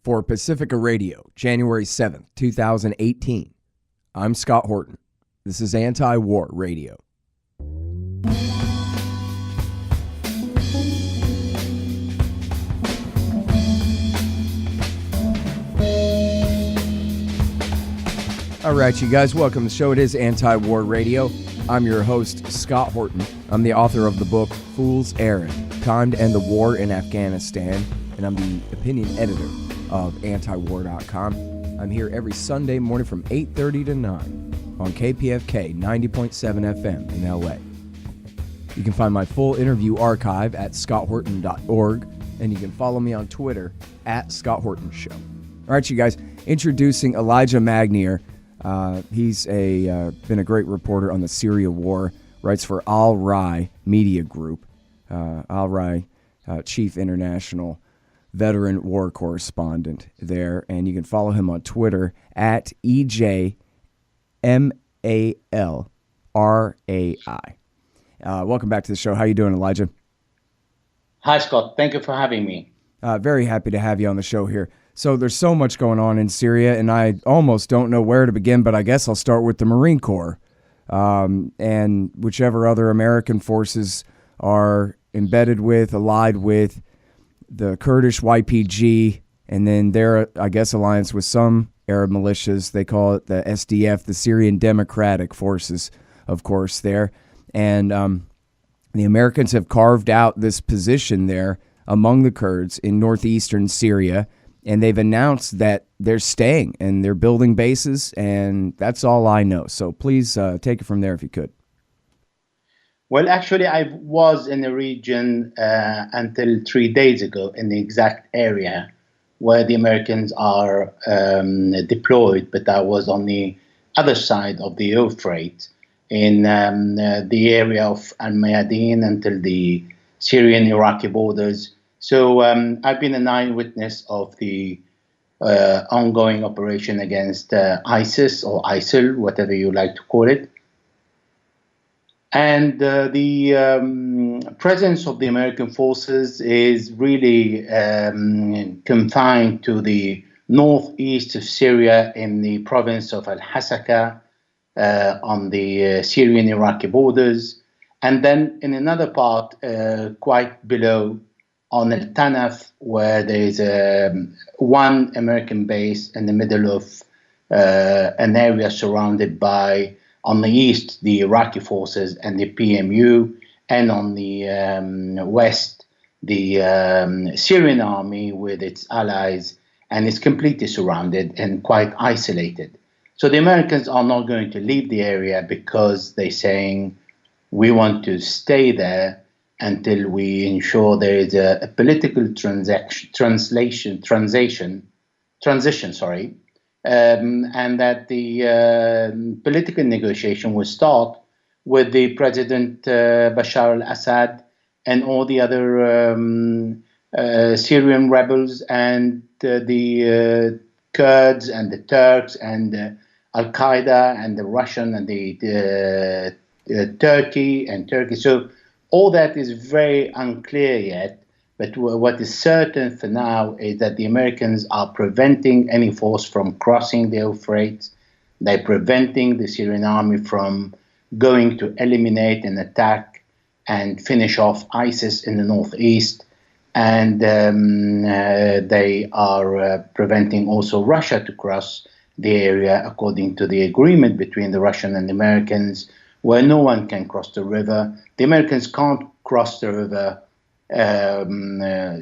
For Pacifica Radio, January 7th, 2018, I'm Scott Horton. This is Anti-War Radio. All right, you guys, welcome to the show. It is Anti-War Radio. I'm your host, Scott Horton. I'm the author of the book, Fool's Errand, Time to End the War in Afghanistan, and I'm the opinion editor of antiwar.com. I'm here every Sunday morning from 8:30 to 9 on KPFK 90.7 FM in LA. You can find my full interview archive at scotthorton.org, and you can follow me on Twitter at Scott Horton Show. All right, you guys, introducing Elijah Magnier. He's been a great reporter on the Syria war, writes for Al-Rai Media Group, Al-Rai, chief international veteran war correspondent there, and you can follow him on Twitter at EJMALRAI. Welcome back to the show. How you doing, Elijah? Hi, Scott. Thank you for having me. Very happy to have you on the show here. So there's so much going on in Syria, and I almost don't know where to begin, but I guess I'll start with the Marine Corps, and whichever other American forces are embedded with, allied with, the Kurdish YPG, and then their, I guess, alliance with some Arab militias. They call it the SDF, the Syrian Democratic Forces, of course, there. And the Americans have carved out this position there among the Kurds in northeastern Syria, and they've announced that they're staying and they're building bases, and that's all I know. So please take it from there if you could. Well, actually, I was in the region until 3 days ago in the exact area where the Americans are deployed, but I was on the other side of the Euphrates in the area of al-Mayadin until the Syrian-Iraqi borders. So I've been an eyewitness of the ongoing operation against ISIS or ISIL, whatever you like to call it. And the presence of the American forces is really confined to the northeast of Syria in the province of al-Hasaka on the Syrian-Iraqi borders. And then in another part, quite below, on al-Tanaf, where there is one American base in the middle of an area surrounded by, on the east, the Iraqi forces and the PMU, and on the west, the Syrian army with its allies, and it's completely surrounded and quite isolated. So the Americans are not going to leave the area because they're saying, we want to stay there until we ensure there is a political transition, and that the political negotiation will start with the President Bashar al-Assad and all the other Syrian rebels and the Kurds and the Turks and al-Qaeda and the Russian and the Turkey. So all that is very unclear yet. But what is certain for now is that the Americans are preventing any force from crossing the Euphrates. They're preventing the Syrian army from going to eliminate and attack and finish off ISIS in the northeast. And they are preventing also Russia to cross the area according to the agreement between the Russian and the Americans, where no one can cross the river. The Americans can't cross the river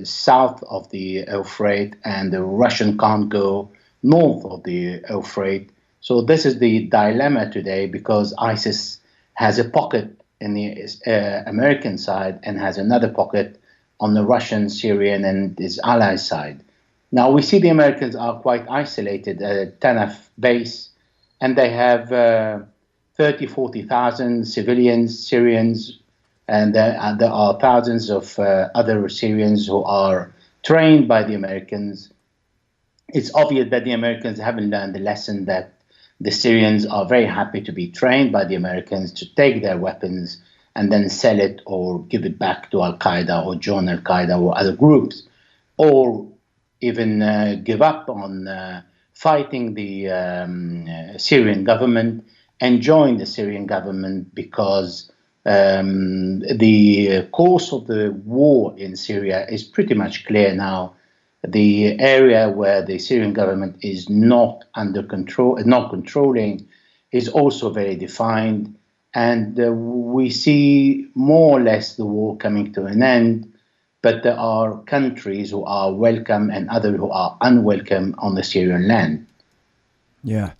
south of the Euphrates, and the Russian can't go north of the Euphrates. So this is the dilemma today, because ISIS has a pocket in the American side and has another pocket on the Russian, Syrian, and its allies side. Now we see the Americans are quite isolated at Tanaf base, and they have 40,000 civilians, Syrians, and there are thousands of other Syrians who are trained by the Americans. It's obvious that the Americans haven't learned the lesson that the Syrians are very happy to be trained by the Americans to take their weapons and then sell it or give it back to al-Qaeda or join al-Qaeda or other groups, or even give up on fighting the Syrian government and join the Syrian government because the course of the war in Syria is pretty much clear now. The area where the Syrian government is not under control, not controlling, is also very defined. And we see more or less the war coming to an end. But there are countries who are welcome and others who are unwelcome on the Syrian land. Yeah.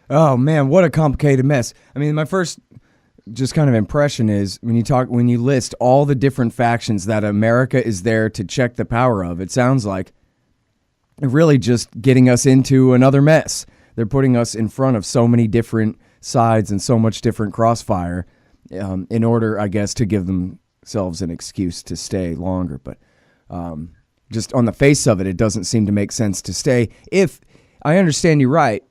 Oh man, what a complicated mess. I mean, my first just kind of impression is when you list all the different factions that America is there to check the power of, it sounds like really just getting us into another mess. They're putting us in front of so many different sides and so much different crossfire in order, I guess, to give themselves an excuse to stay longer. But just on the face of it, it doesn't seem to make sense to stay. If I understand you right,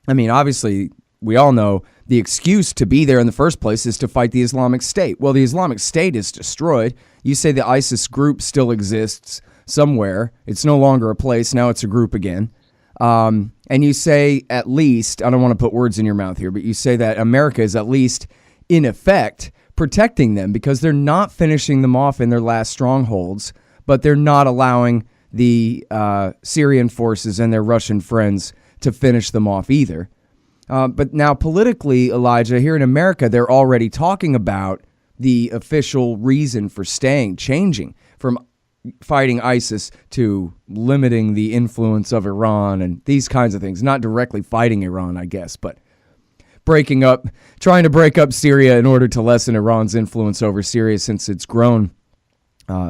I mean, obviously, we all know the excuse to be there in the first place is to fight the Islamic State. Well, the Islamic State is destroyed. You say the ISIS group still exists somewhere. It's no longer a place. Now it's a group again. And you say at least, I don't want to put words in your mouth here, but you say that America is at least, in effect, protecting them because they're not finishing them off in their last strongholds, but they're not allowing the Syrian forces and their Russian friends to finish them off either. But now politically, Elijah, here in America, they're already talking about the official reason for staying, changing from fighting ISIS to limiting the influence of Iran and these kinds of things. Not directly fighting Iran, I guess, but trying to break up Syria in order to lessen Iran's influence over Syria since it's grown,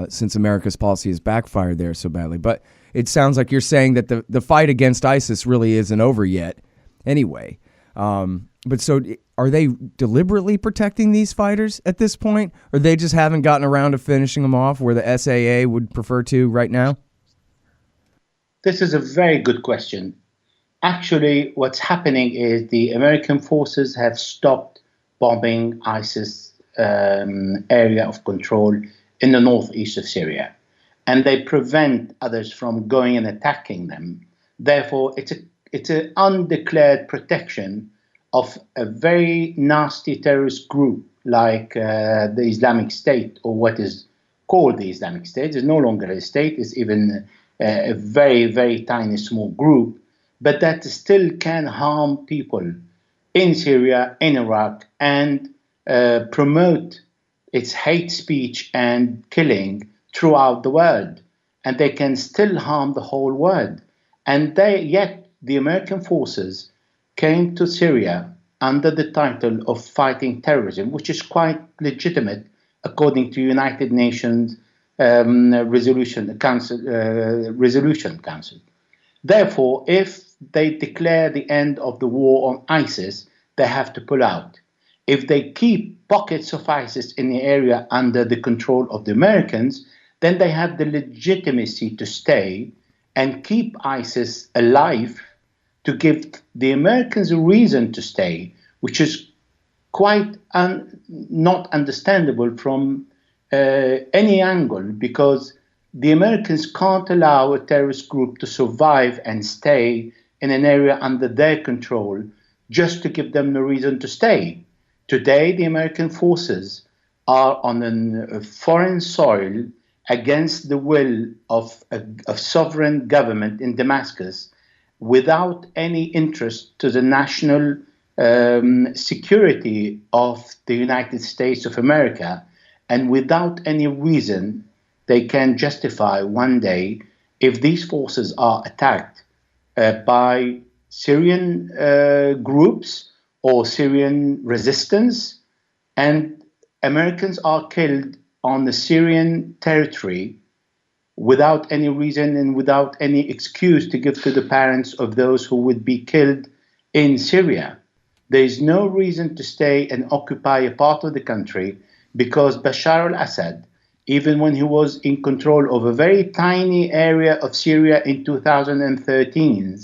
since America's policy has backfired there so badly. But it sounds like you're saying that the fight against ISIS really isn't over yet anyway. But so are they deliberately protecting these fighters at this point? Or they just haven't gotten around to finishing them off where the SAA would prefer to right now? This is a very good question. Actually, what's happening is the American forces have stopped bombing ISIS area of control in the northeast of Syria. And they prevent others from going and attacking them. Therefore, it's an undeclared protection of a very nasty terrorist group like the Islamic State, or what is called the Islamic State. It's no longer a state, it's even a very, very tiny small group, but that still can harm people in Syria, in Iraq, and promote its hate speech and killing throughout the world. And they can still harm the whole world. And yet the American forces came to Syria under the title of fighting terrorism, which is quite legitimate according to United Nations Resolution Council. Therefore, if they declare the end of the war on ISIS, they have to pull out. If they keep pockets of ISIS in the area under the control of the Americans, then they have the legitimacy to stay and keep ISIS alive, to give the Americans a reason to stay, which is quite not understandable from any angle, because the Americans can't allow a terrorist group to survive and stay in an area under their control just to give them the reason to stay. Today, the American forces are on a foreign soil against the will of a sovereign government in Damascus, without any interest to the national security of the United States of America, and without any reason they can justify one day if these forces are attacked by Syrian groups or Syrian resistance, and Americans are killed on the Syrian territory without any reason and without any excuse to give to the parents of those who would be killed in Syria. There is no reason to stay and occupy a part of the country, because Bashar al-Assad, even when he was in control of a very tiny area of Syria in 2013,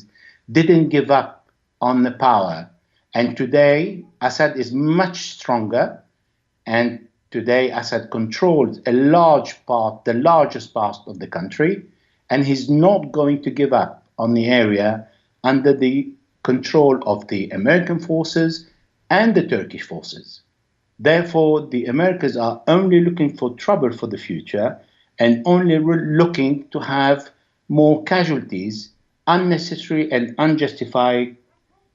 didn't give up on the power. And today, Assad is much stronger, and today Assad controls a large part, the largest part of the country, and he's not going to give up on the area under the control of the American forces and the Turkish forces. Therefore, the Americans are only looking for trouble for the future and only looking to have more casualties, unnecessary and unjustified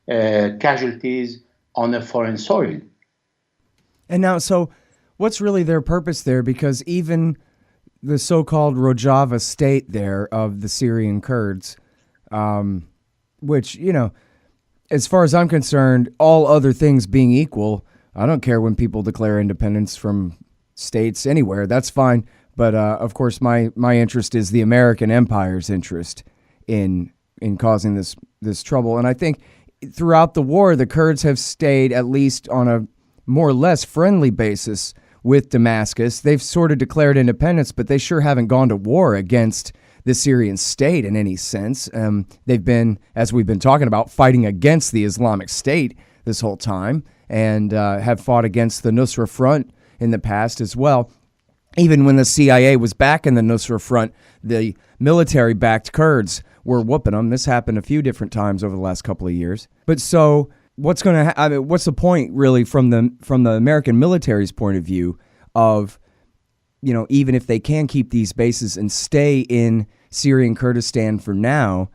casualties on a foreign soil. And now, so what's really their purpose there? Because even the so-called Rojava state there of the Syrian Kurds, which, you know, as far as I'm concerned, all other things being equal, I don't care when people declare independence from states anywhere. That's fine. But of course, my interest is the American empire's interest in causing this trouble. And I think throughout the war, the Kurds have stayed at least on a more or less friendly basis with Damascus. They've sort of declared independence, but they sure haven't gone to war against the Syrian state in any sense. They've been, as we've been talking about, fighting against the Islamic State this whole time, and have fought against the Nusra Front in the past as well. Even when the CIA was back in the Nusra Front, the military-backed Kurds were whooping them. This happened a few different times over the last couple of years. But so what's going to what's the point really from the American military's point of view of, you know, even if they can keep these bases and stay in Syrian Kurdistan for now,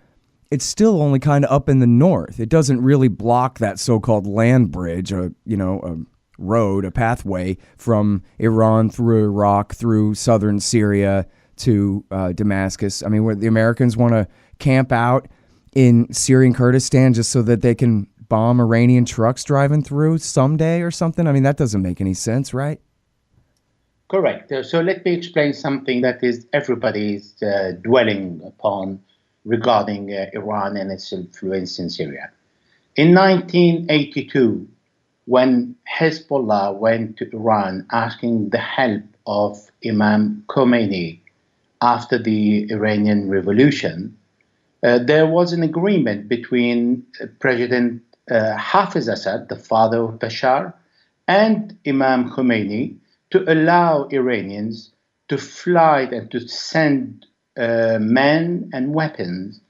it's still only kind of up in the north. It doesn't really block that so-called land bridge, a road, a pathway from Iran through Iraq, through southern Syria to Damascus. I mean, where the Americans want to camp out in Syrian Kurdistan just so that they can bomb Iranian trucks driving through someday or something? I mean, that doesn't make any sense, right? Correct. So let me explain something that is everybody is dwelling upon regarding Iran and its influence in Syria. In 1982, when Hezbollah went to Iran asking the help of Imam Khomeini after the Iranian Revolution, there was an agreement between President Hafiz Assad, the father of Bashar, and Imam Khomeini to allow Iranians to fly and to send men and weapons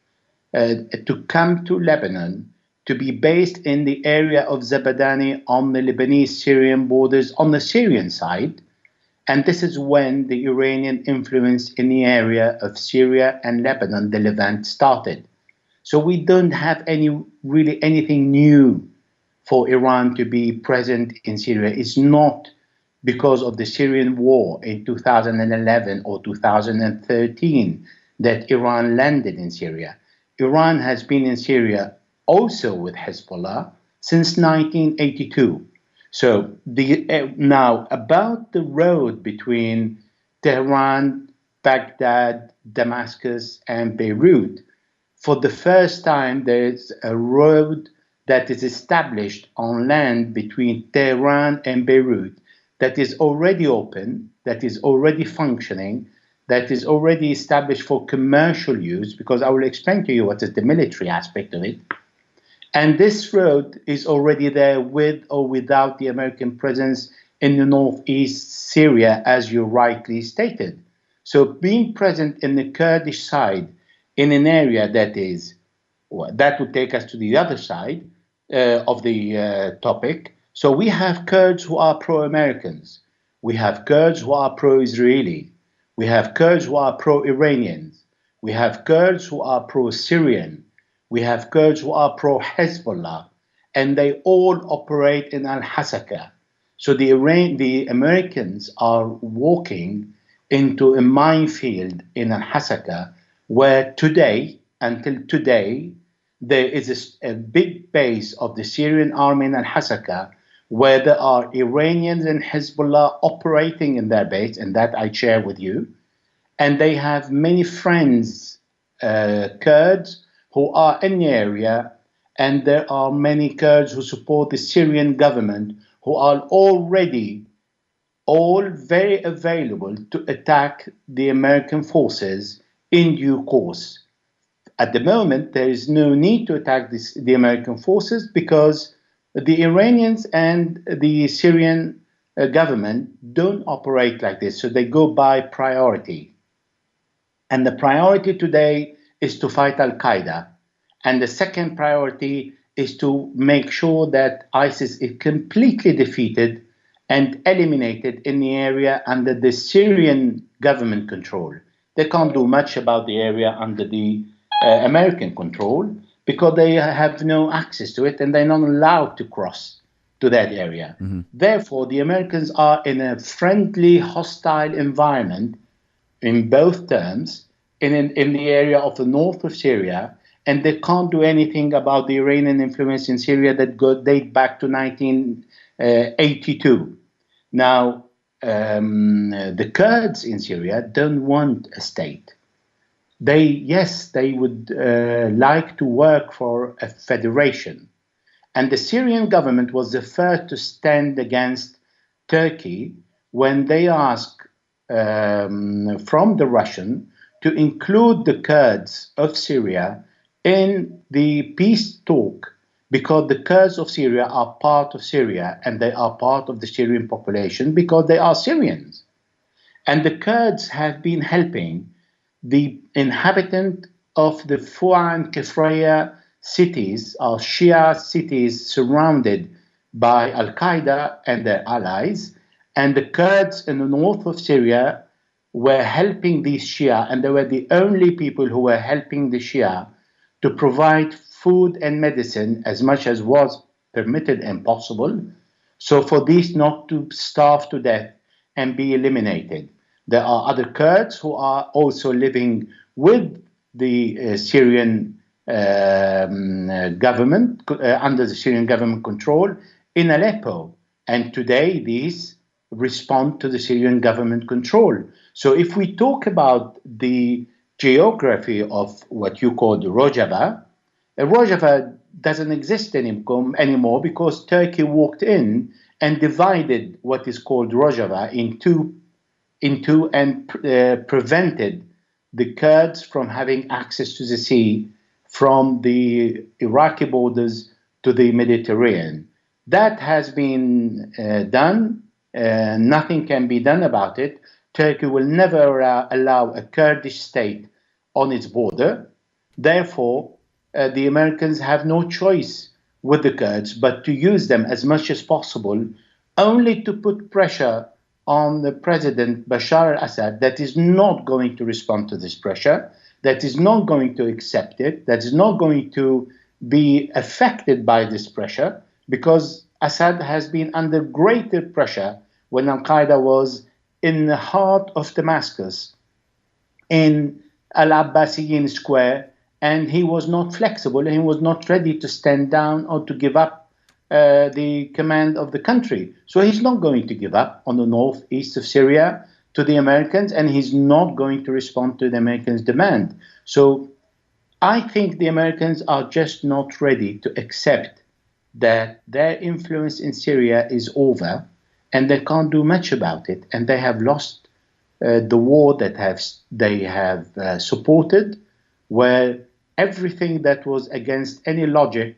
to come to Lebanon, to be based in the area of Zabadani on the Lebanese-Syrian borders on the Syrian side. And this is when the Iranian influence in the area of Syria and Lebanon, the Levant, started. So we don't have really anything new for Iran to be present in Syria. It's not because of the Syrian war in 2011 or 2013 that Iran landed in Syria. Iran has been in Syria also with Hezbollah since 1982. So now about the road between Tehran, Baghdad, Damascus, and Beirut, for the first time there is a road that is established on land between Tehran and Beirut that is already open, that is already functioning, that is already established for commercial use, because I will explain to you what is the military aspect of it. And this road is already there with or without the American presence in the northeast Syria, as you rightly stated. So being present in the Kurdish side in an area that is, well, that would take us to the other side of the topic. So we have Kurds who are pro-Americans. We have Kurds who are pro-Israeli. We have Kurds who are pro-Iranians. We have Kurds who are pro-Syrian. We have Kurds who are pro-Hezbollah. And they all operate in al-Hasaka. So the Americans are walking into a minefield in al-Hasaka, where until today, there is a big base of the Syrian army in al-Hasaka, where there are Iranians and Hezbollah operating in their base, and that I share with you. And they have many friends, Kurds, who are in the area, and there are many Kurds who support the Syrian government, who are already all very available to attack the American forces in due course. At the moment, there is no need to attack the American forces because the Iranians and the Syrian government don't operate like this, so they go by priority. And the priority today is to fight al-Qaeda. And the second priority is to make sure that ISIS is completely defeated and eliminated in the area under the Syrian government control. They can't do much about the area under the American control because they have no access to it and they're not allowed to cross to that area. Mm-hmm. Therefore, the Americans are in a friendly, hostile environment in both terms in the area of the north of Syria, and they can't do anything about the Iranian influence in Syria that date back to 1982. Now, the Kurds in Syria don't want a state. They would like to work for a federation. And the Syrian government was the first to stand against Turkey when they asked from the Russian to include the Kurds of Syria in the peace talk, because the Kurds of Syria are part of Syria and they are part of the Syrian population because they are Syrians. And the Kurds have been helping the inhabitant of the Fu'an Kefraya cities, or Shia cities surrounded by al-Qaeda and their allies. And the Kurds in the north of Syria were helping these Shia, and they were the only people who were helping the Shia to provide food and medicine as much as was permitted and possible, so for these not to starve to death and be eliminated. There are other Kurds who are also living with the Syrian government, under the Syrian government control in Aleppo. And today these respond to the Syrian government control. So if we talk about the geography of what you call the Rojava, Rojava doesn't exist anymore because Turkey walked in and divided what is called Rojava into and prevented the Kurds from having access to the sea from the Iraqi borders to the Mediterranean. That has been done. Nothing can be done about it. Turkey will never allow a Kurdish state on its border. Therefore, the Americans have no choice with the Kurds but to use them as much as possible, only to put pressure on the President Bashar al-Assad that is not going to respond to this pressure, that is not going to accept it, that is not going to be affected by this pressure, because Assad has been under greater pressure when al-Qaeda was in the heart of Damascus, in al-Abbasiyin Square, and he was not flexible and he was not ready to stand down or to give up the command of the country. So he's not going to give up on the northeast of Syria to the Americans, and he's not going to respond to the Americans' demand. So I think the Americans are just not ready to accept that their influence in Syria is over and they can't do much about it, and they have lost the war that they have supported, where everything that was against any logic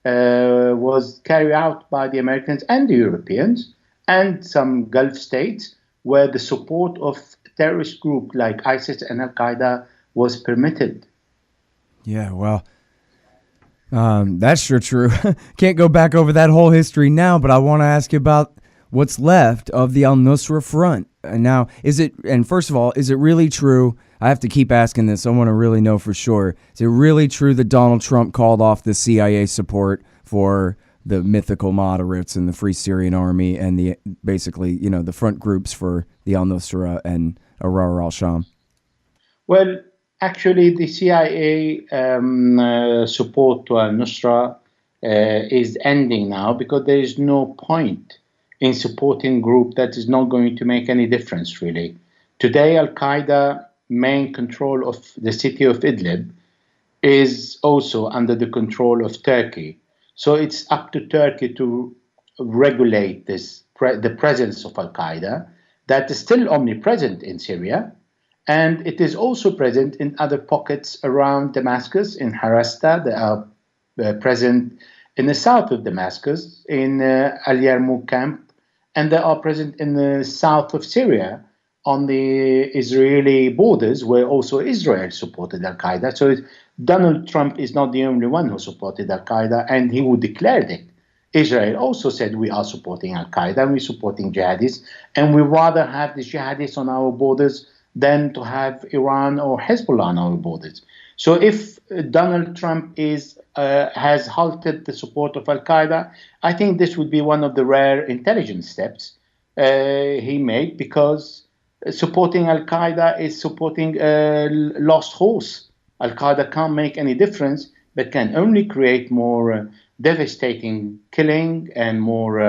was carried out by the Americans and the Europeans and some Gulf states, where the support of terrorist groups like ISIS and al-Qaeda was permitted. Yeah, well, that's sure true. Can't go back over that whole history now, but I want to ask you about what's left of the al-Nusra front. Now, first of all, is it really true? I have to keep asking this. I want to really know for sure. Is it really true that Donald Trump called off the CIA support for the mythical moderates and the Free Syrian Army and the front groups for the al-Nusra and Ahrar al-Sham? Well, actually, the CIA support to al-Nusra is ending now because there is no point in supporting a group that is not going to make any difference, really. Today, al-Qaeda main control of the city of Idlib is also under the control of Turkey. So it's up to Turkey to regulate the presence of al-Qaeda that is still omnipresent in Syria, and it is also present in other pockets around Damascus, in Harasta. They are present in the south of Damascus, in Al Yarmouk camp, and they are present in the south of Syria on the Israeli borders, where also Israel supported al-Qaeda. So Donald Trump is not the only one who supported al-Qaeda, and he who declared it. Israel also said we are supporting al-Qaeda and we're supporting jihadists, and we rather have the jihadists on our borders than to have Iran or Hezbollah on our borders. So if Donald Trump has halted the support of al-Qaeda, I think this would be one of the rare intelligence steps he made, because supporting al-Qaeda is supporting a lost horse. Al-Qaeda can't make any difference, but can only create more devastating killing and more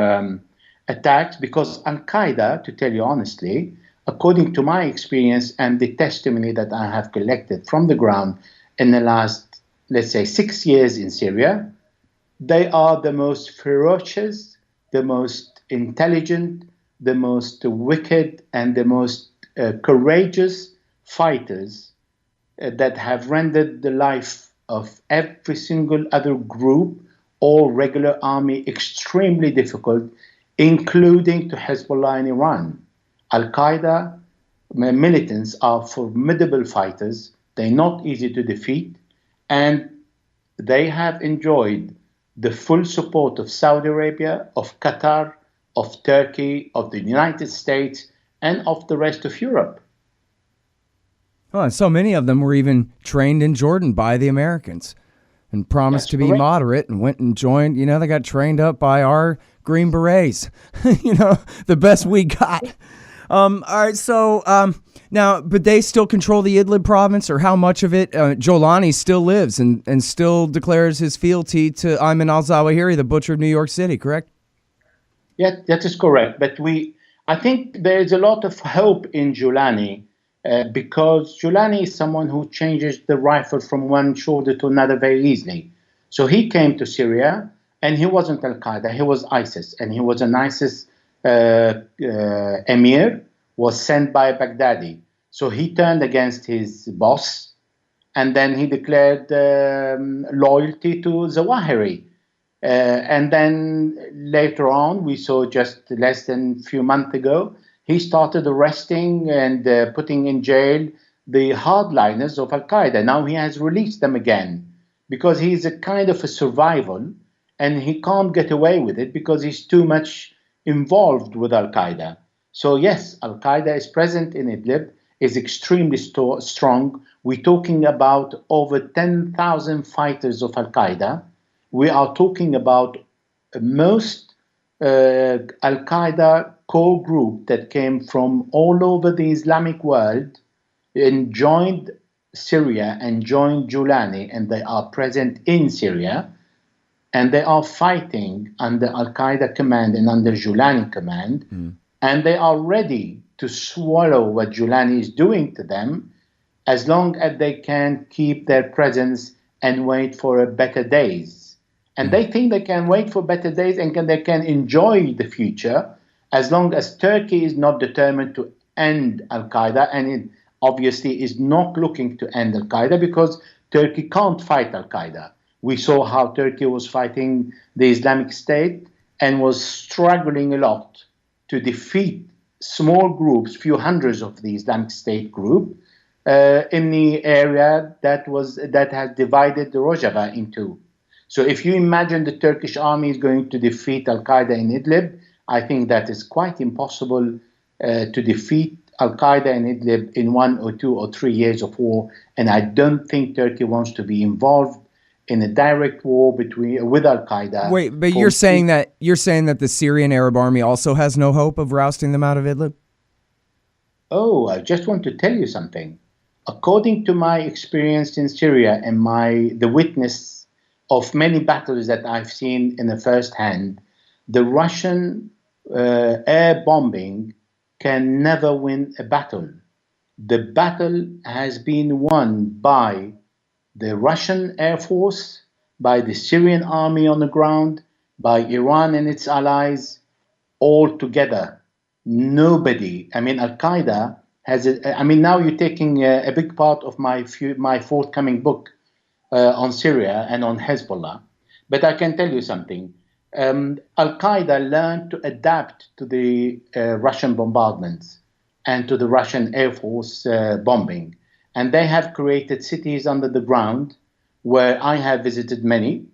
attacks, because al-Qaeda, to tell you honestly, according to my experience and the testimony that I have collected from the ground in the last, let's say, 6 years in Syria, they are the most ferocious, the most intelligent, the most wicked, and the most courageous fighters that have rendered the life of every single other group or regular army extremely difficult, including to Hezbollah in Iran. Al-Qaeda militants are formidable fighters. They're not easy to defeat, and they have enjoyed the full support of Saudi Arabia, of Qatar, of Turkey, of the United States, and of the rest of Europe. Oh, and so many of them were even trained in Jordan by the Americans and promised to be moderate and went and joined. You know, they got trained up by our Green Berets, you know, the best we got. All right, so now, but they still control the Idlib province, or how much of it? Jolani still lives and still declares his fealty to Ayman al-Zawahiri, the butcher of New York City, correct? Yeah, that is correct. But I think there is a lot of hope in Jolani, because Jolani is someone who changes the rifle from one shoulder to another very easily. So he came to Syria, and he wasn't al-Qaeda, he was ISIS, and he was an ISIS emir, was sent by Baghdadi. So he turned against his boss, and then he declared loyalty to Zawahiri. And then later on, we saw just less than a few months ago, he started arresting and putting in jail the hardliners of al-Qaeda. Now he has released them again, because he's a kind of a survival, and he can't get away with it because he's too much involved with al-Qaeda. So yes, al-Qaeda is present in Idlib, is extremely strong. We're talking about over 10,000 fighters of al-Qaeda. We are talking about most al-Qaeda core group that came from all over the Islamic world and joined Syria and joined Jolani, and they are present in Syria, and they are fighting under al-Qaeda command and under Jolani command, and they are ready to swallow what Jolani is doing to them, as long as they can keep their presence and wait for better days. And they think they can wait for better days and they can enjoy the future, as long as Turkey is not determined to end al-Qaeda, and it obviously is not looking to end al-Qaeda, because Turkey can't fight al-Qaeda. We saw how Turkey was fighting the Islamic State and was struggling a lot to defeat small groups, few hundreds of the Islamic State group, in the area that has divided the Rojava in two. So if you imagine the Turkish army is going to defeat al-Qaeda in Idlib, I think that is quite impossible to defeat al-Qaeda in Idlib in 1 or 2 or 3 years of war. And I don't think Turkey wants to be involved in a direct war with al-Qaeda. Wait, but you're saying that the Syrian Arab army also has no hope of rousting them out of Idlib? Oh, I just want to tell you something. According to my experience in Syria and the witness of many battles that I've seen in the first hand, the Russian air bombing can never win a battle. The battle has been won by the Russian Air Force, by the Syrian army on the ground, by Iran and its allies, all together. Nobody, al-Qaeda now you're taking a big part of my forthcoming book on Syria and on Hezbollah. But I can tell you something. Al-Qaeda learned to adapt to the Russian bombardments. and to the Russian Air Force bombing. And they have created cities under the ground where I have visited many,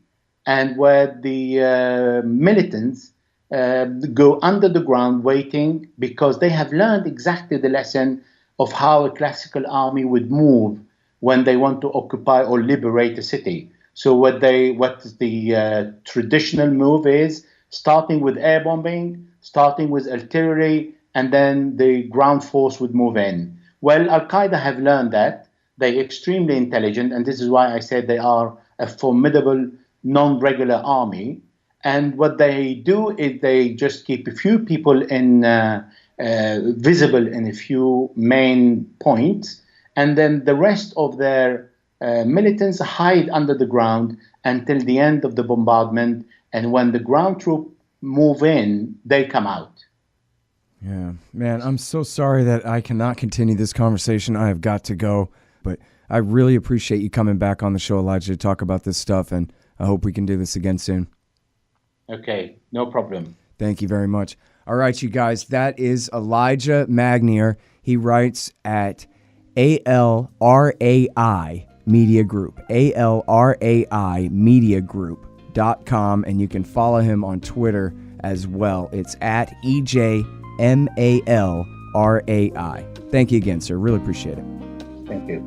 and where the militants go under the ground waiting, because they have learned exactly the lesson of how a classical army would move when they want to occupy or liberate a city. So what the traditional move is, starting with air bombing, starting with artillery, and then the ground force would move in. Well, al-Qaeda have learned that. They're extremely intelligent, and this is why I said they are a formidable, non-regular army. And what they do is they just keep a few people visible in a few main points, and then the rest of their militants hide under the ground until the end of the bombardment. And when the ground troops move in, they come out. Yeah, man, I'm so sorry that I cannot continue this conversation. I have got to go, but I really appreciate you coming back on the show, Elijah, to talk about this stuff, and I hope we can do this again soon. Okay, no problem. Thank you very much. All right, you guys, that is Elijah Magnier. He writes at ALRAI Media Group, ALRAI Media Group.com, and you can follow him on Twitter as well. It's at EJMALRAI. Thank you again, sir. Really appreciate it. Thank you.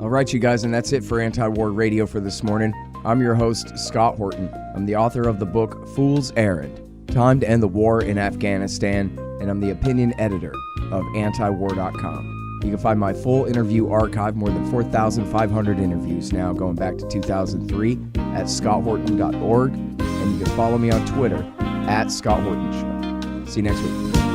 All right, you guys, and that's it for Anti-War Radio for this morning. I'm your host, Scott Horton. I'm the author of the book Fool's Errand, Time to End the War in Afghanistan, and I'm the opinion editor of antiwar.com. You can find my full interview archive, more than 4,500 interviews now going back to 2003 at scotthorton.org, and you can follow me on Twitter at Scott Horton Show. See you next week.